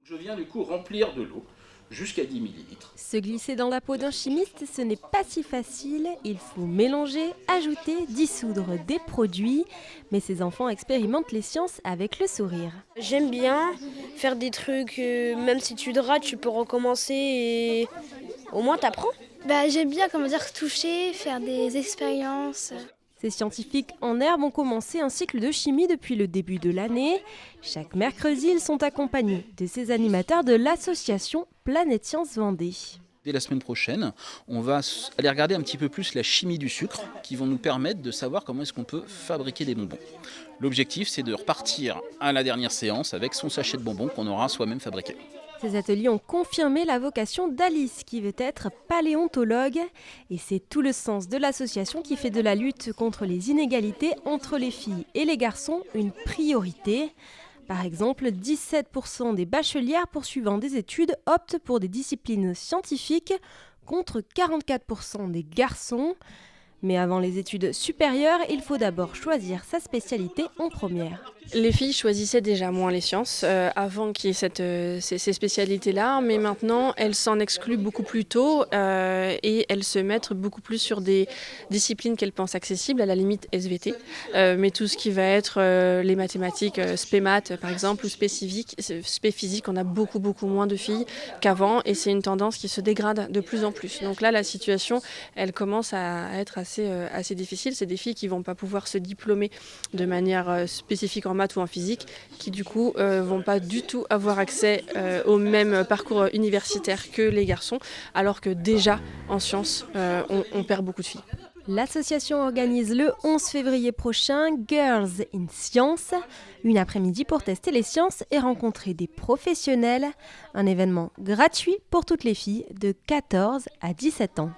Je viens du coup remplir de l'eau jusqu'à 10 millilitres. Se glisser dans la peau d'un chimiste, ce n'est pas si facile. Il faut mélanger, ajouter, dissoudre des produits. Mais ces enfants expérimentent les sciences avec le sourire. J'aime bien faire des trucs, même si tu rates, tu peux recommencer et au moins t'apprends. J'aime bien toucher, faire des expériences. Ces scientifiques en herbe ont commencé un cycle de chimie depuis le début de l'année. Chaque mercredi, ils sont accompagnés de ces animateurs de l'association Planète Science Vendée. Dès la semaine prochaine, on va aller regarder un petit peu plus la chimie du sucre qui vont nous permettre de savoir comment est-ce qu'on peut fabriquer des bonbons. L'objectif, c'est de repartir à la dernière séance avec son sachet de bonbons qu'on aura soi-même fabriqué. Ces ateliers ont confirmé la vocation d'Alice qui veut être paléontologue. Et c'est tout le sens de l'association qui fait de la lutte contre les inégalités entre les filles et les garçons une priorité. Par exemple, 17% des bachelières poursuivant des études optent pour des disciplines scientifiques contre 44% des garçons. Mais avant les études supérieures, il faut d'abord choisir sa spécialité en première. Les filles choisissaient déjà moins les sciences avant qu'il y ait ces spécialités-là, mais maintenant elles s'en excluent beaucoup plus tôt et elles se mettent beaucoup plus sur des disciplines qu'elles pensent accessibles, à la limite SVT. Mais tout ce qui va être les mathématiques, spé maths par exemple, ou spé physique, on a beaucoup moins de filles qu'avant et c'est une tendance qui se dégrade de plus en plus. Donc là, la situation, elle commence à être assez difficile. C'est des filles qui ne vont pas pouvoir se diplômer de manière spécifique en maths ou en physique, qui du coup vont pas du tout avoir accès au même parcours universitaire que les garçons, alors que déjà en sciences, on perd beaucoup de filles. L'association organise le 11 février prochain Girls in Science, une après-midi pour tester les sciences et rencontrer des professionnels. Un événement gratuit pour toutes les filles de 14 à 17 ans.